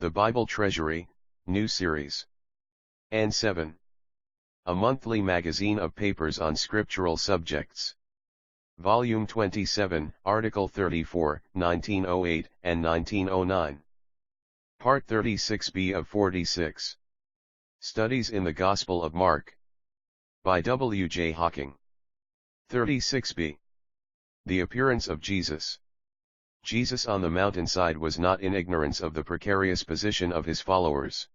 The Bible Treasury, New Series. N7. A monthly magazine of papers on scriptural subjects. Volume 27, Article 34, 1908 and 1909. Part 36b of 46. Studies in the Gospel of Mark. By W. J. Hawking. 36b. The appearance of Jesus. Jesus on the mountainside was not in ignorance of the precarious position of his followers.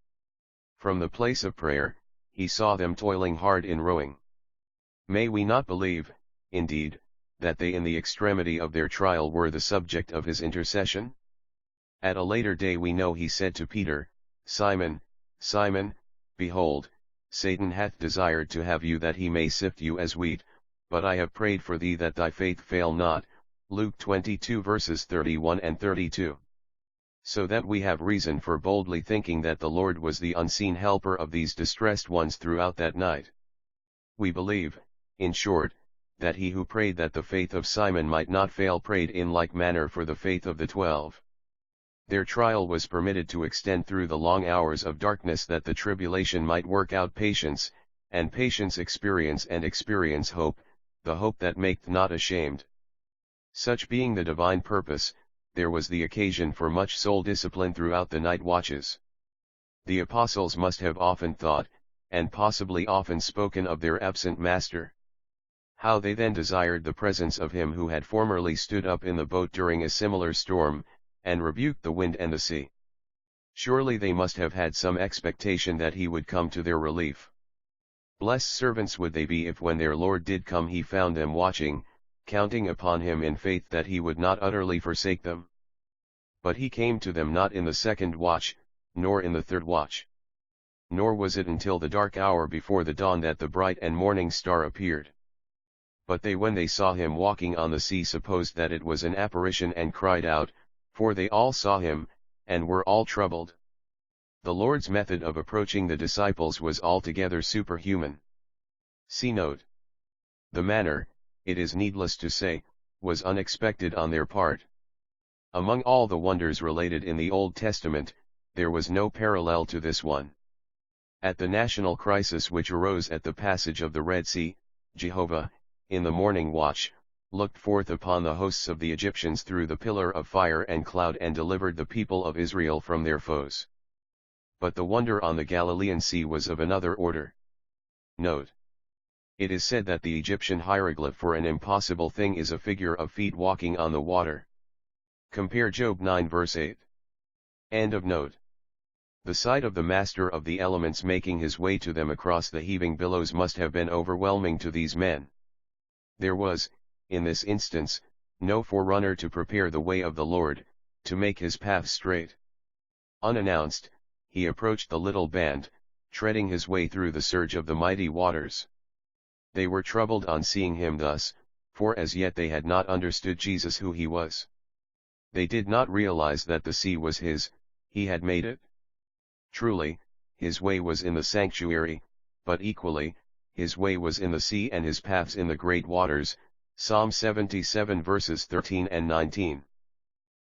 From the place of prayer, he saw them toiling hard in rowing. May we not believe, indeed, that they in the extremity of their trial were the subject of his intercession? At a later day we know he said to Peter, Simon, Simon, behold, Satan hath desired to have you that he may sift you as wheat, but I have prayed for thee that thy faith fail not. Luke 22 verses 31 and 32. So that we have reason for boldly thinking that the Lord was the unseen helper of these distressed ones throughout that night. We believe, in short, that he who prayed that the faith of Simon might not fail prayed in like manner for the faith of the 12. Their trial was permitted to extend through the long hours of darkness that the tribulation might work out patience, and patience experience, and experience hope, the hope that maketh not ashamed. Such being the divine purpose, there was the occasion for much soul discipline throughout the night watches. The apostles must have often thought, and possibly often spoken of their absent master. How they then desired the presence of him who had formerly stood up in the boat during a similar storm, and rebuked the wind and the sea. Surely they must have had some expectation that he would come to their relief. Blessed servants would they be if when their Lord did come he found them watching, counting upon him in faith that he would not utterly forsake them. But he came to them not in the second watch, nor in the third watch. Nor was it until the dark hour before the dawn that the bright and morning star appeared. But they when they saw him walking on the sea supposed that it was an apparition and cried out, for they all saw him, and were all troubled. The Lord's method of approaching the disciples was altogether superhuman. See note. The manner, it is needless to say, was unexpected on their part. Among all the wonders related in the Old Testament, there was no parallel to this one. At the national crisis which arose at the passage of the Red Sea, Jehovah, in the morning watch, looked forth upon the hosts of the Egyptians through the pillar of fire and cloud and delivered the people of Israel from their foes. But the wonder on the Galilean Sea was of another order. Note. It is said that the Egyptian hieroglyph for an impossible thing is a figure of feet walking on the water. Compare Job 9 verse 8. End of note. The sight of the master of the elements making his way to them across the heaving billows must have been overwhelming to these men. There was, in this instance, no forerunner to prepare the way of the Lord, to make his path straight. Unannounced, he approached the little band, treading his way through the surge of the mighty waters. They were troubled on seeing him thus, for as yet they had not understood Jesus who he was. They did not realize that the sea was his, he had made it. Truly, his way was in the sanctuary, but equally, his way was in the sea and his paths in the great waters. Psalm 77 verses 13 and 19.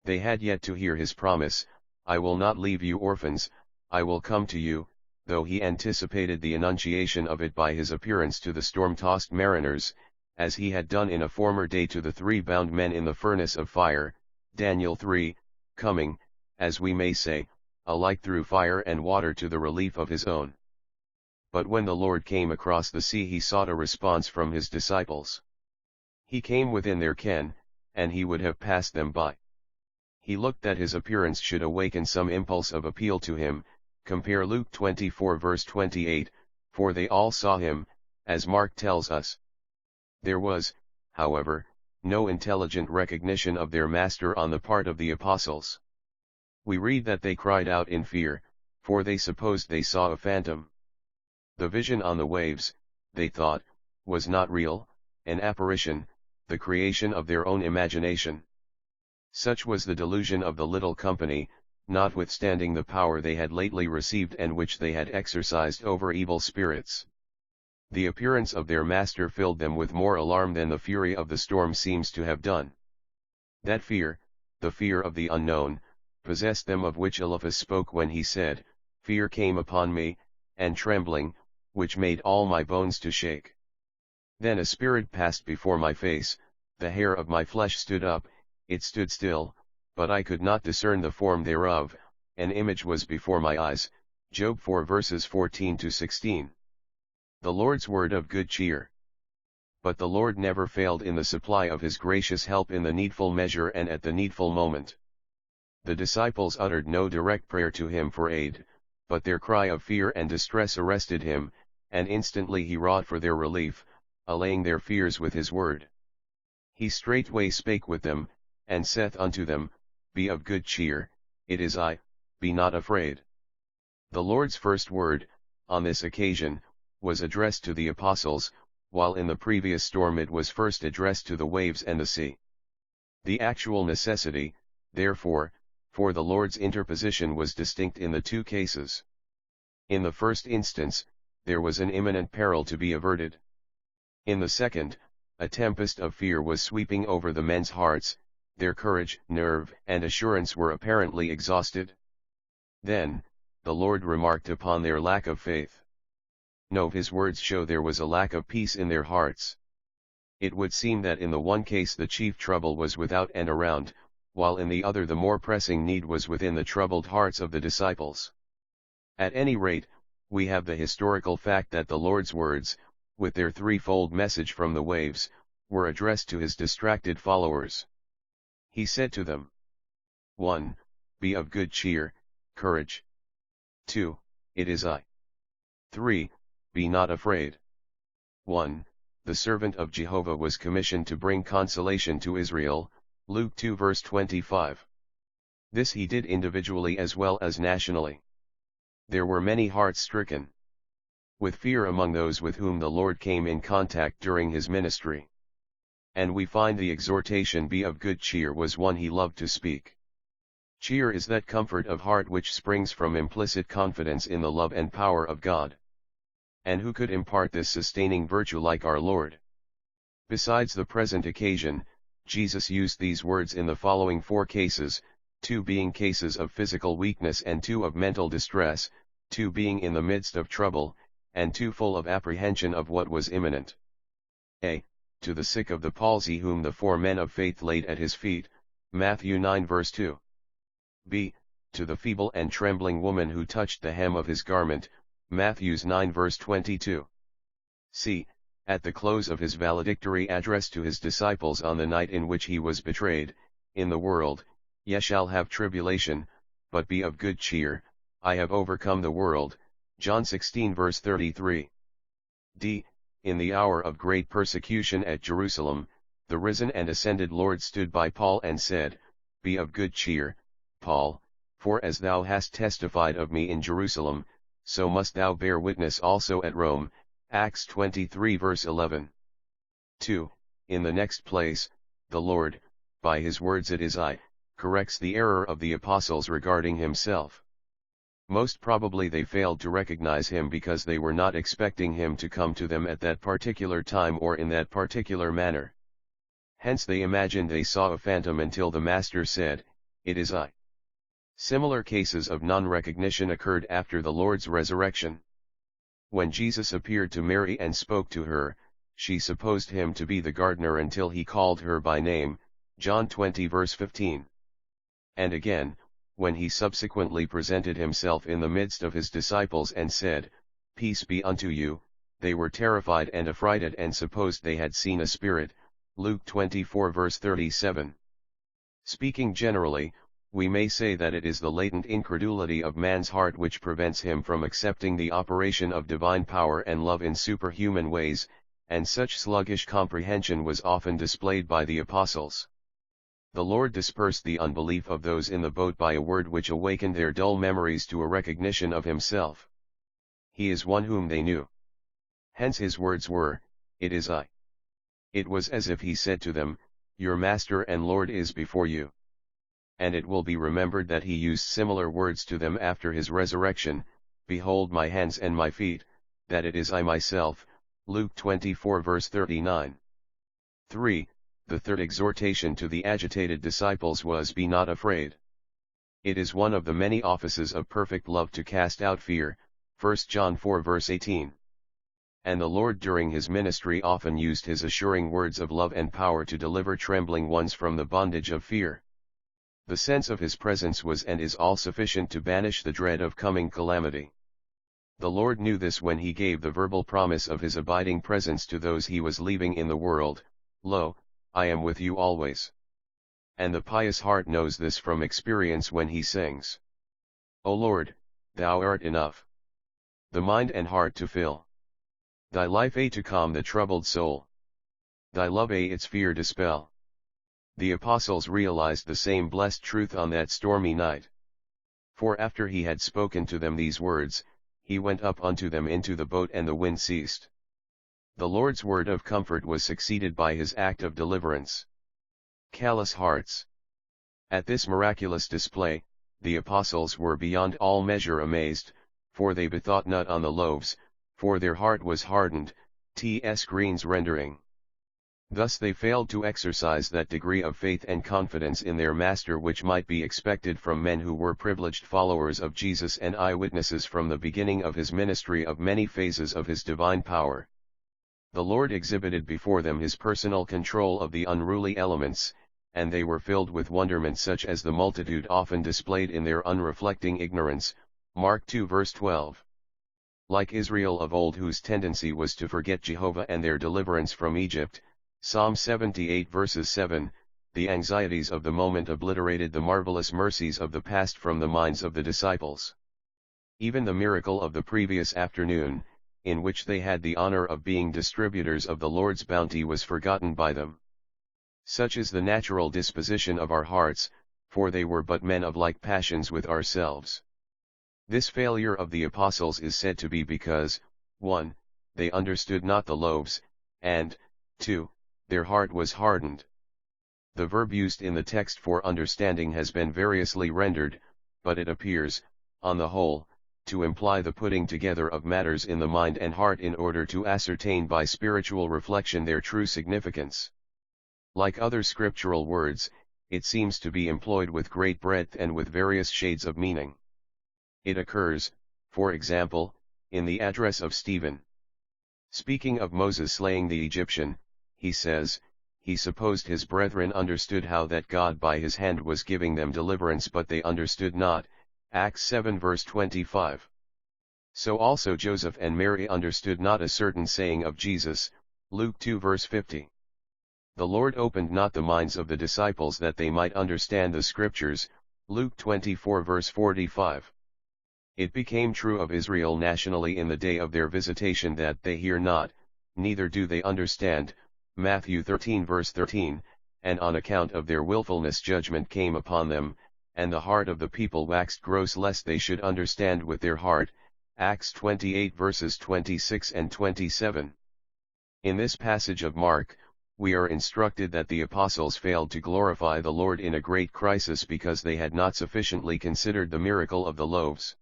They had yet to hear his promise, I will not leave you orphans, I will come to you, though he anticipated the enunciation of it by his appearance to the storm-tossed mariners, as he had done in a former day to the 3 bound men in the furnace of fire, Daniel 3, coming, as we may say, alike through fire and water to the relief of his own. But when the Lord came across the sea he sought a response from his disciples. He came within their ken, and he would have passed them by. He looked that his appearance should awaken some impulse of appeal to him. Compare Luke 24 verse 28, for they all saw him, as Mark tells us. There was, however, no intelligent recognition of their master on the part of the apostles. We read that they cried out in fear, for they supposed they saw a phantom. The vision on the waves, they thought, was not real, an apparition, the creation of their own imagination. Such was the delusion of the little company, notwithstanding the power they had lately received and which they had exercised over evil spirits. The appearance of their master filled them with more alarm than the fury of the storm seems to have done. That fear, the fear of the unknown, possessed them, of which Eliphaz spoke when he said, "Fear came upon me, and trembling, which made all my bones to shake. Then a spirit passed before my face, the hair of my flesh stood up, it stood still, but I could not discern the form thereof, an image was before my eyes." Job 4 verses 14 to 16. The Lord's word of good cheer. But the Lord never failed in the supply of his gracious help in the needful measure and at the needful moment. The disciples uttered no direct prayer to him for aid, but their cry of fear and distress arrested him, and instantly he wrought for their relief, allaying their fears with his word. He straightway spake with them, and saith unto them, Be of good cheer, it is I, be not afraid. The Lord's first word, on this occasion, was addressed to the apostles, while in the previous storm it was first addressed to the waves and the sea. The actual necessity, therefore, for the Lord's interposition was distinct in the two cases. In the first instance, there was an imminent peril to be averted. In the second, a tempest of fear was sweeping over the men's hearts, their courage, nerve, and assurance were apparently exhausted. Then, the Lord remarked upon their lack of faith. No, his words show there was a lack of peace in their hearts. It would seem that in the one case the chief trouble was without and around, while in the other the more pressing need was within the troubled hearts of the disciples. At any rate, we have the historical fact that the Lord's words, with their threefold message from the waves, were addressed to his distracted followers. He said to them, 1. Be of good cheer, courage. 2. It is I. 3. Be not afraid. 1. The servant of Jehovah was commissioned to bring consolation to Israel, Luke 2 verse 25. This he did individually as well as nationally. There were many hearts stricken with fear among those with whom the Lord came in contact during his ministry. And we find the exhortation "Be of good cheer" was one he loved to speak. Cheer is that comfort of heart which springs from implicit confidence in the love and power of God. And who could impart this sustaining virtue like our Lord? Besides the present occasion, Jesus used these words in the following 4 cases, 2 being cases of physical weakness and 2 of mental distress, 2 being in the midst of trouble, and 2 full of apprehension of what was imminent. A. To the sick of the palsy whom the 4 men of faith laid at his feet, Matthew 9 verse 2. B. To the feeble and trembling woman who touched the hem of his garment, Matthews 9 verse 22. C. At the close of his valedictory address to his disciples on the night in which he was betrayed, in the world, ye shall have tribulation, but be of good cheer, I have overcome the world, John 16 verse 33. D. In the hour of great persecution at Jerusalem, the risen and ascended Lord stood by Paul and said, Be of good cheer, Paul, for as thou hast testified of me in Jerusalem, so must thou bear witness also at Rome, Acts 23 verse 11. 2. In the next place, the Lord, by his words "It is I," corrects the error of the apostles regarding himself. Most probably they failed to recognize him because they were not expecting him to come to them at that particular time or in that particular manner. Hence they imagined they saw a phantom until the Master said, It is I. Similar cases of non-recognition occurred after the Lord's resurrection. When Jesus appeared to Mary and spoke to her, she supposed him to be the gardener until he called her by name, John 20 verse 15. And again, when he subsequently presented himself in the midst of his disciples and said, Peace be unto you, they were terrified and affrighted and supposed they had seen a spirit, Luke 24 verse 37. Speaking generally, we may say that it is the latent incredulity of man's heart which prevents him from accepting the operation of divine power and love in superhuman ways, and such sluggish comprehension was often displayed by the apostles. The Lord dispersed the unbelief of those in the boat by a word which awakened their dull memories to a recognition of himself. He is one whom they knew. Hence his words were, It is I. It was as if he said to them, Your Master and Lord is before you. And it will be remembered that he used similar words to them after his resurrection, Behold my hands and my feet, that it is I myself, Luke 24 verse 39. 3. The third exhortation to the agitated disciples was, "Be not afraid." It is one of the many offices of perfect love to cast out fear, 1 John 4 verse 18. And the Lord during his ministry often used his assuring words of love and power to deliver trembling ones from the bondage of fear. The sense of his presence was and is all sufficient to banish the dread of coming calamity. The Lord knew this when he gave the verbal promise of his abiding presence to those he was leaving in the world, "Lo, I am with you always." And the pious heart knows this from experience when he sings, "O Lord, thou art enough. The mind and heart to fill. Thy life to calm the troubled soul. Thy love its fear dispel." The apostles realized the same blessed truth on that stormy night. For after he had spoken to them these words, he went up unto them into the boat and the wind ceased. The Lord's word of comfort was succeeded by his act of deliverance. Callous hearts. At this miraculous display, the apostles were beyond all measure amazed, for they bethought not on the loaves, for their heart was hardened. T.S. Green's rendering. Thus they failed to exercise that degree of faith and confidence in their Master which might be expected from men who were privileged followers of Jesus and eyewitnesses from the beginning of his ministry of many phases of his divine power. The Lord exhibited before them his personal control of the unruly elements, and they were filled with wonderment such as the multitude often displayed in their unreflecting ignorance. Mark 2 verse 12. Like Israel of old, whose tendency was to forget Jehovah and their deliverance from Egypt, Psalm 78 verses 7, the anxieties of the moment obliterated the marvelous mercies of the past from the minds of the disciples. Even the miracle of the previous afternoon, in which they had the honor of being distributors of the Lord's bounty, was forgotten by them. Such is the natural disposition of our hearts, for they were but men of like passions with ourselves. This failure of the apostles is said to be because, 1. They understood not the loaves, and, 2. Their heart was hardened. The verb used in the text for understanding has been variously rendered, but it appears, on the whole, to imply the putting together of matters in the mind and heart in order to ascertain by spiritual reflection their true significance. Like other scriptural words, it seems to be employed with great breadth and with various shades of meaning. It occurs, for example, in the address of Stephen. Speaking of Moses slaying the Egyptian, he says, he supposed his brethren understood how that God by his hand was giving them deliverance, but they understood not. Acts 7 verse 25. So also Joseph and Mary understood not a certain saying of Jesus, Luke 2 verse 50. The Lord opened not the minds of the disciples that they might understand the Scriptures, Luke 24 verse 45. It became true of Israel nationally in the day of their visitation that they hear not, neither do they understand, Matthew 13 verse 13, and on account of their willfulness judgment came upon them, and the heart of the people waxed gross lest they should understand with their heart, Acts 28 verses 26 and 27. In this passage of Mark, we are instructed that the apostles failed to glorify the Lord in a great crisis because they had not sufficiently considered the miracle of the loaves.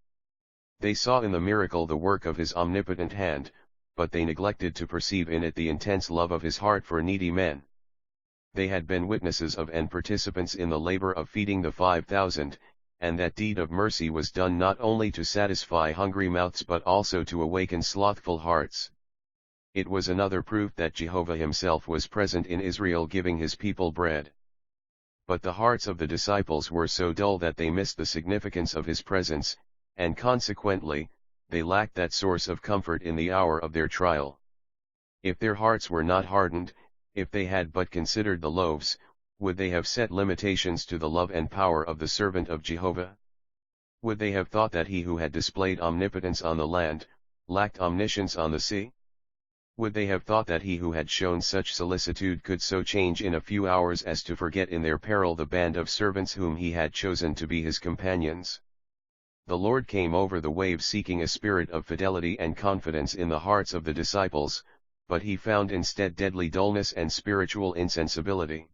They saw in the miracle the work of his omnipotent hand, but they neglected to perceive in it the intense love of his heart for needy men. They had been witnesses of and participants in the labor of feeding the 5,000, and that deed of mercy was done not only to satisfy hungry mouths but also to awaken slothful hearts. It was another proof that Jehovah himself was present in Israel giving his people bread. But the hearts of the disciples were so dull that they missed the significance of his presence, and consequently, they lacked that source of comfort in the hour of their trial. If their hearts were not hardened, if they had but considered the loaves, would they have set limitations to the love and power of the servant of Jehovah? Would they have thought that he who had displayed omnipotence on the land, lacked omniscience on the sea? Would they have thought that he who had shown such solicitude could so change in a few hours as to forget in their peril the band of servants whom he had chosen to be his companions? The Lord came over the waves seeking a spirit of fidelity and confidence in the hearts of the disciples, but he found instead deadly dullness and spiritual insensibility.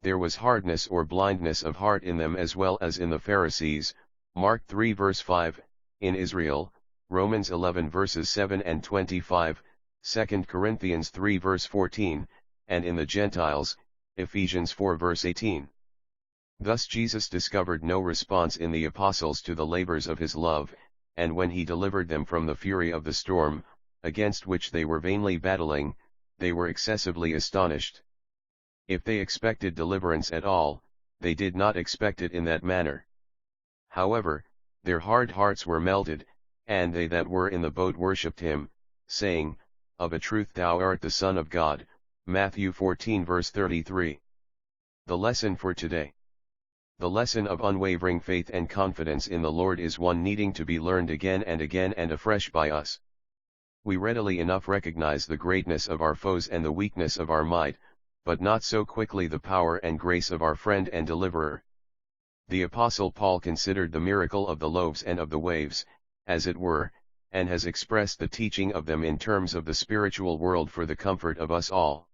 There was hardness or blindness of heart in them as well as in the Pharisees, Mark 3 verse 5, in Israel, Romans 11 verses 7 and 25, 2 Corinthians 3 verse 14, and in the Gentiles, Ephesians 4 verse 18. Thus Jesus discovered no response in the apostles to the labors of his love, and when he delivered them from the fury of the storm, against which they were vainly battling, they were excessively astonished. If they expected deliverance at all, they did not expect it in that manner. However, their hard hearts were melted, and they that were in the boat worshipped him, saying, Of a truth thou art the Son of God. Matthew 14 verse 33. The lesson for today. The lesson of unwavering faith and confidence in the Lord is one needing to be learned again and afresh by us. We readily enough recognize the greatness of our foes and the weakness of our might, but not so quickly the power and grace of our friend and deliverer. The Apostle Paul considered the miracle of the loaves and of the waves, as it were, and has expressed the teaching of them in terms of the spiritual world for the comfort of us all.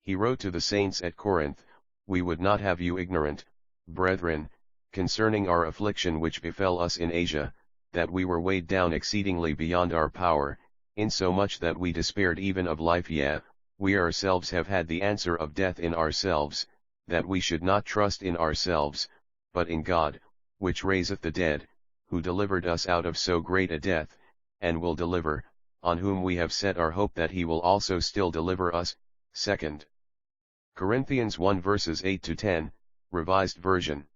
He wrote to the saints at Corinth, We would not have you ignorant, brethren, concerning our affliction which befell us in Asia, that we were weighed down exceedingly beyond our power, insomuch that we despaired even of life. Yea, we ourselves have had the answer of death in ourselves, that we should not trust in ourselves, but in God, which raiseth the dead, who delivered us out of so great a death, and will deliver, on whom we have set our hope that he will also still deliver us. 2 Corinthians 1 verses 8 to 10, Revised Version.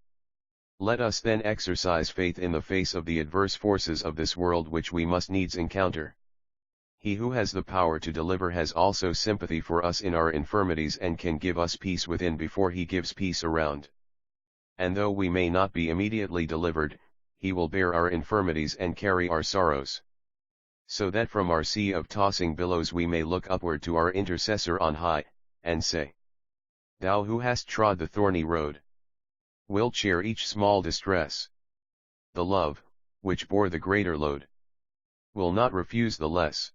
Let us then exercise faith in the face of the adverse forces of this world which we must needs encounter. He who has the power to deliver has also sympathy for us in our infirmities and can give us peace within before he gives peace around. And though we may not be immediately delivered, he will bear our infirmities and carry our sorrows. So that from our sea of tossing billows we may look upward to our intercessor on high, and say, Thou who hast trod the thorny road, wilt share each small distress. The love, which bore the greater load, will not refuse the less.